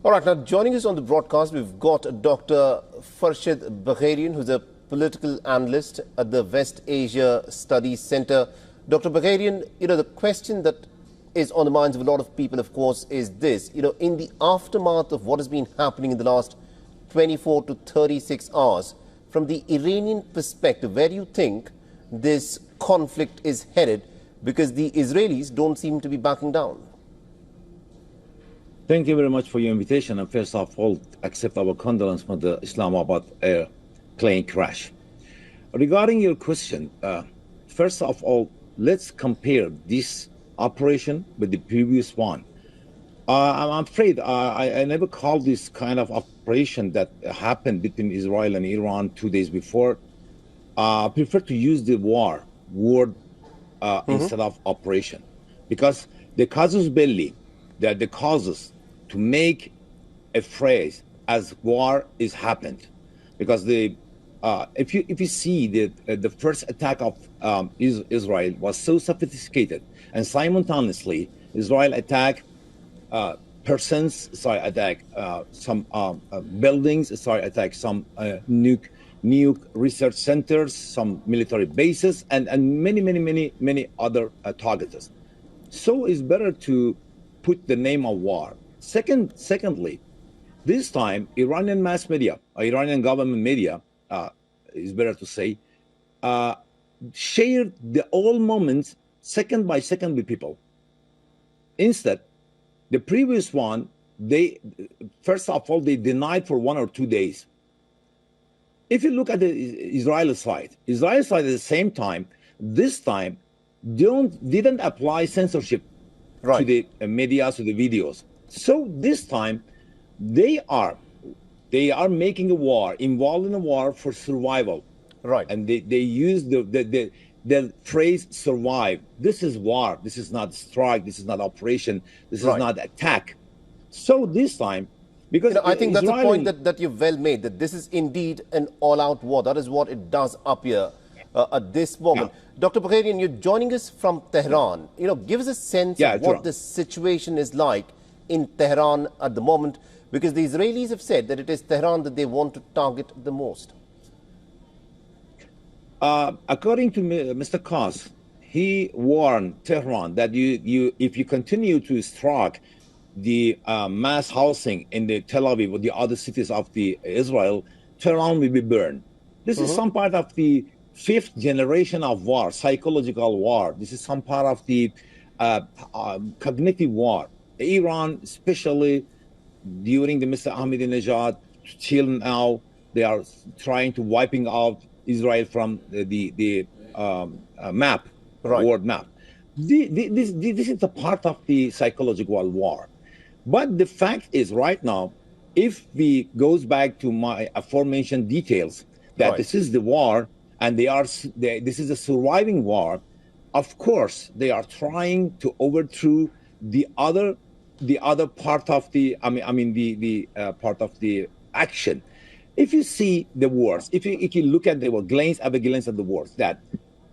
All right, now joining us on the broadcast, we've got Dr. Farshidbagherian, who's a political analyst at the West Asia Studies Center. Dr. Bagherian, the question that is on the minds of a lot of people, of course, is this. In the aftermath of what has been happening in the last 24 to 36 hours, from the Iranian perspective, where do you think this conflict is headed? Because the Israelis don't seem to be backing down. Thank you very much for your invitation. And first of all, accept our condolence for the Islamabad plane crash. Regarding your question, first of all, let's compare this operation with the previous one. I'm afraid I never called this kind of operation that happened between Israel and Iran 2 days before. I prefer to use the word instead of operation, because the casus belli, that the causes to make a phrase as war is happened, because if you see the first attack of Israel was so sophisticated, and simultaneously Israel attacked persons, attack some buildings, attack some nuke research centers, some military bases, and many other targets. So it's better to put the name of war. Secondly, this time Iranian mass media, Iranian government media, is better to say, shared the all moments second by second with people. Instead, the previous one, first of all, they denied for 1 or 2 days. If you look at the Israeli side at the same time, this time, didn't apply censorship to the media, to the videos. So this time, they are making a war, involved in a war for survival. Right. And they use the phrase survive. This is war. This is not strike. This is not operation. This is not attack. So this time, because I think that's a point that you've well made, that this is indeed an all-out war. That is what it does appear at this moment. Yeah. Dr. Bagherian, you're joining us from Tehran. Give us a sense of what the situation is like in Tehran at the moment, because the Israelis have said that it is Tehran that they want to target the most. According to Mr. Kos, he warned Tehran that if you continue to strike the mass housing in the Tel Aviv or the other cities of the Israel, Tehran will be burned. This is some part of the 5th generation of war, psychological war. This is some part of the cognitive war. Iran, especially during the Mr. Ahmadinejad, till now, they are trying to wiping out Israel from the map, world map. This is a part of the psychological war. But the fact is, right now, if we goes back to my aforementioned details, that this is the war, and this is a surviving war, of course, they are trying to overthrow the other part of the, part of the action. If you see the wars, if you look at the glance of the wars, that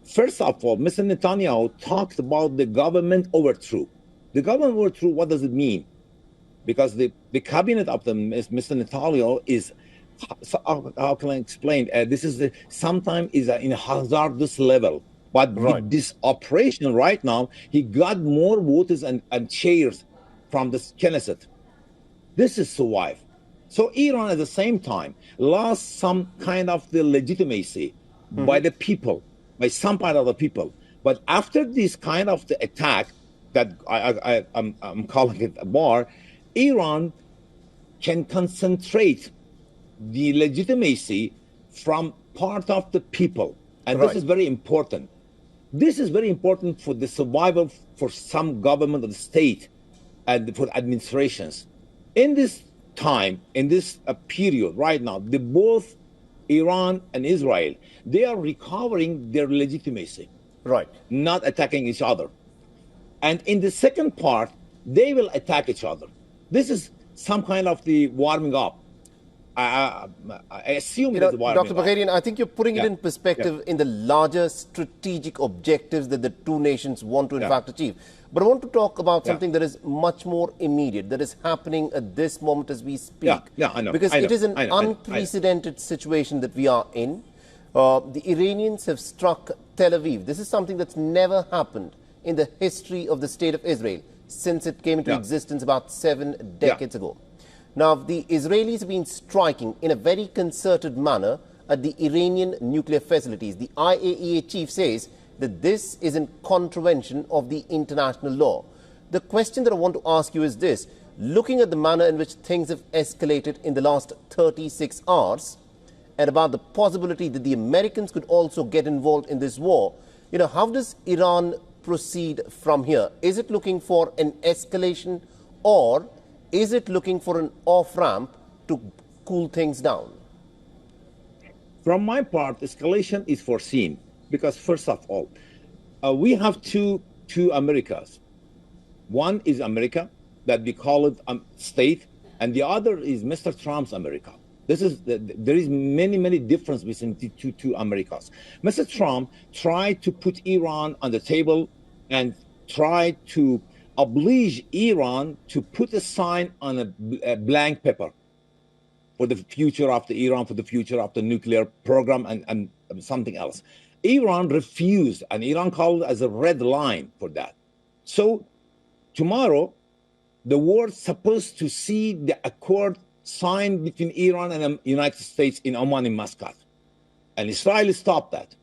first of all, Mr. Netanyahu talked about the government overthrow. The government overthrow, what does it mean? Because the cabinet of Mr. Netanyahu is, how can I explain? This is sometimes is in a hazardous level. But with this operation right now, he got more voters and chairs from the Knesset. This is survive. So Iran at the same time lost some kind of the legitimacy by the people, by some part of the people. But after this kind of the attack that I'm calling it a war, Iran can concentrate the legitimacy from part of the people. And this is very important. This is very important for the survival for some government of the state and for administrations. In this time, in this period right now, both Iran and Israel, they are recovering their legitimacy, not attacking each other. And in the second part, they will attack each other. This is some kind of the warming up. I assume you it is know, wiring Dr. up. Bagherian, I think you're putting it Yeah. in perspective in the larger strategic objectives that the two nations want to in fact achieve. But I want to talk about something that is much more immediate, that is happening at this moment as we speak. I know. Because it is an unprecedented situation that we are in. The Iranians have struck Tel Aviv. This is something that's never happened in the history of the state of Israel since it came into existence about 7 decades ago. Now, the Israelis have been striking in a very concerted manner at the Iranian nuclear facilities. The IAEA chief says that this is in contravention of the international law. The question that I want to ask you is this. Looking at the manner in which things have escalated in the last 36 hours and about the possibility that the Americans could also get involved in this war, you know, how does Iran proceed from here? Is it looking for an escalation, or is it looking for an off-ramp to cool things down? From my part, escalation is foreseen because, first of all, we have two Americas. One is America, that we call it state, and the other is Mr. Trump's America. There is many differences between the two Americas. Mr. Trump tried to put Iran on the table and tried to oblige Iran to put a sign on a blank paper for the future of the Iran, for the future of the nuclear program and something else. Iran refused, and Iran called it as a red line for that. So tomorrow, the world's supposed to see the accord signed between Iran and the United States in Oman, in Muscat. And Israel stopped that.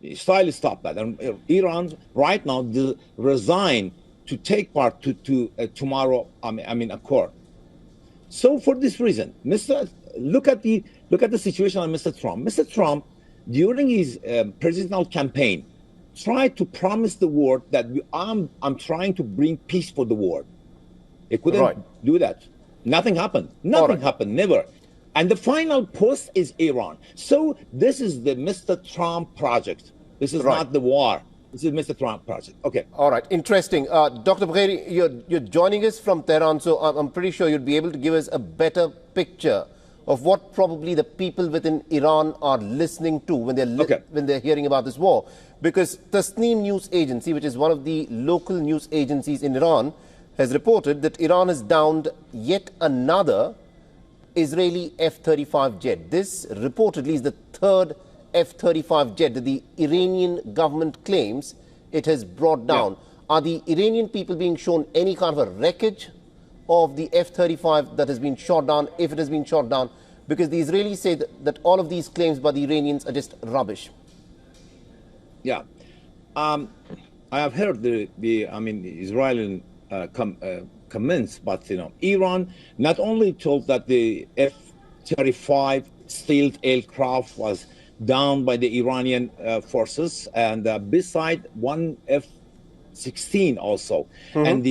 Israel stopped that. And Iran right now resigned to take part to tomorrow, accord. So for this reason, look at the situation of Mr. Trump. Mr. Trump, during his presidential campaign, tried to promise the world that I'm trying to bring peace for the world. He couldn't do that. Nothing happened. Nothing happened, never. And the final post is Iran. So this is the Mr. Trump project. This is not the war. This is Mr. Trump project. Okay. All right. Interesting. Dr. Bagheri, you're joining us from Tehran, so I'm pretty sure you'll be able to give us a better picture of what probably the people within Iran are listening to when they're hearing about this war. Because Tasneem News Agency, which is one of the local news agencies in Iran, has reported that Iran has downed yet another Israeli F-35 jet. This reportedly is the third F-35 jet that the Iranian government claims it has brought down. Are the Iranian people being shown any kind of a wreckage of the F-35 that has been shot down, if it has been shot down? Because the Israelis say that all of these claims by the Iranians are just rubbish. Yeah. I have heard the Israeli comments, but Iran not only told that the F-35 stealth aircraft was down by the Iranian forces, and beside one F-16 also, and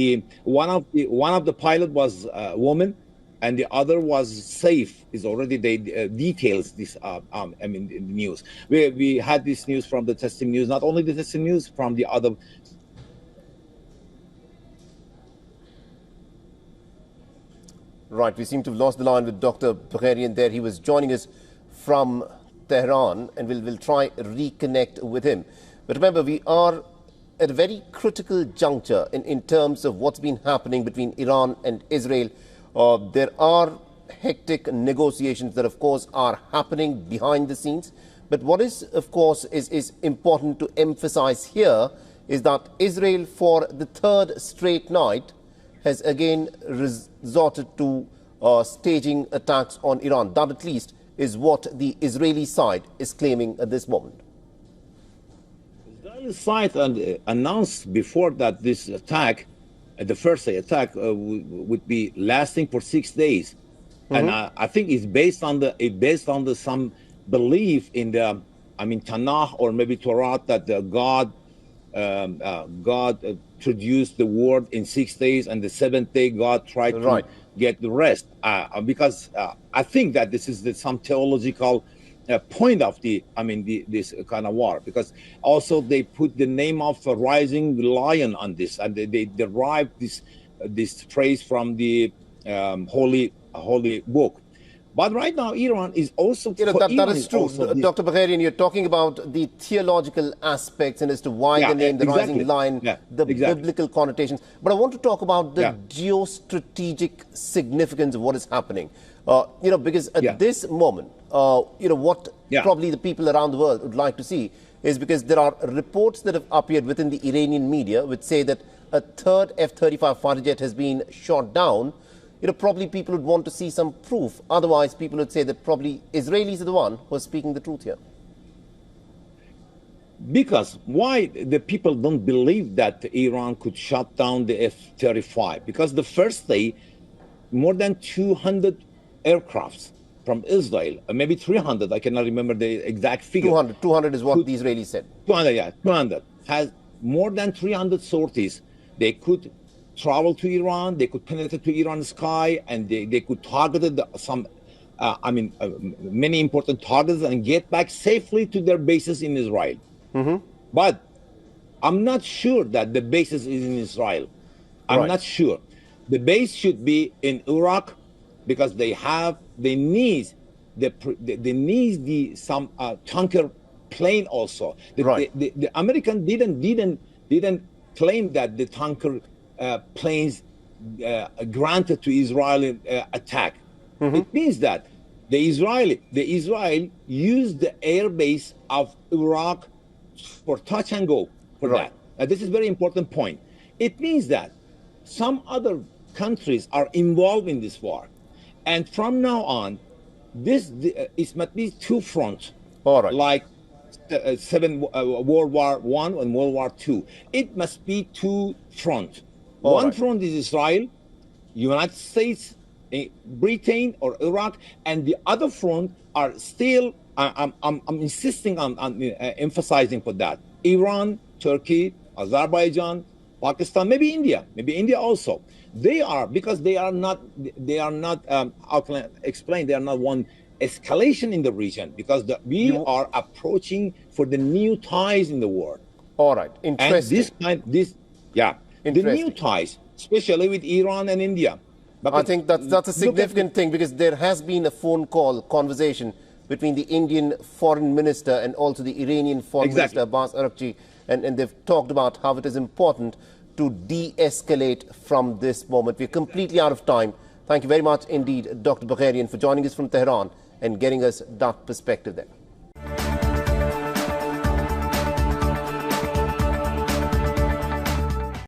one of the pilot was a woman, and the other was safe. Is already the details this the news. We had this news from the testing news, not only the testing news, from the other. Right, we seem to have lost the line with Dr. Bagherian there. He was joining us from Tehran, and we'll try reconnect with him. But remember, we are at a very critical juncture in terms of what's been happening between Iran and Israel. There are hectic negotiations that, of course, are happening behind the scenes. But what is, of course, is important to emphasize here is that Israel, for the third straight night, has again resorted to staging attacks on Iran. That, at least, is what the Israeli side is claiming at this moment. The Israeli side announced before that this attack, the first day attack, would be lasting for 6 days, and I think it's based on the some belief in the Tanakh or maybe Torah that God produced the world in 6 days, and the seventh day God tried to get the rest. Because I think that this is some theological point of this kind of war. Because also they put the name of a rising lion on this, and they derived this phrase from the holy book. But right now, Iran is also... that is true. Dr. Bagherian, you're talking about the theological aspects and as to why the name, the rising lion, the biblical connotations. But I want to talk about the geostrategic significance of what is happening. Because at this moment, what probably the people around the world would like to see is, because there are reports that have appeared within the Iranian media which say that a third F-35 fighter jet has been shot down. Probably people would want to see some proof. Otherwise, people would say that probably Israelis are the one who are speaking the truth here. Because why the people don't believe that Iran could shut down the F-35? Because the first day, more than 200 aircrafts from Israel, maybe 300, I cannot remember the exact figure. 200 is what the Israelis said. 200, has more than 300 sorties. They could travel to Iran, they could penetrate to Iran's sky, and they could target many important targets and get back safely to their bases in Israel. But I'm not sure that the bases is in Israel. I'm not sure. The base should be in Iraq, because they need some tanker plane also. The American didn't claim that the tanker planes granted to Israeli attack. It means that the Israel used the air base of Iraq for touch and go for that. This is a very important point. It means that some other countries are involved in this war, and from now on, it must be two fronts. Like World War I and World War II. It must be two fronts. One front is Israel, United States, Britain, or Iraq, and the other front are still, I'm insisting on emphasizing for that, Iran, Turkey, Azerbaijan, Pakistan, maybe India also. They are, because they are not, how can I explain, they are not one escalation in the region, because we are approaching for the new ties in the world. Interesting. And the new ties, especially with Iran and India. I think that's a significant thing, because there has been a phone call conversation between the Indian foreign minister and also the Iranian foreign minister, Abbas Araghchi, and they've talked about how it is important to de-escalate from this moment. We're completely out of time. Thank you very much indeed, Dr. Bagherian, for joining us from Tehran and getting us that perspective there.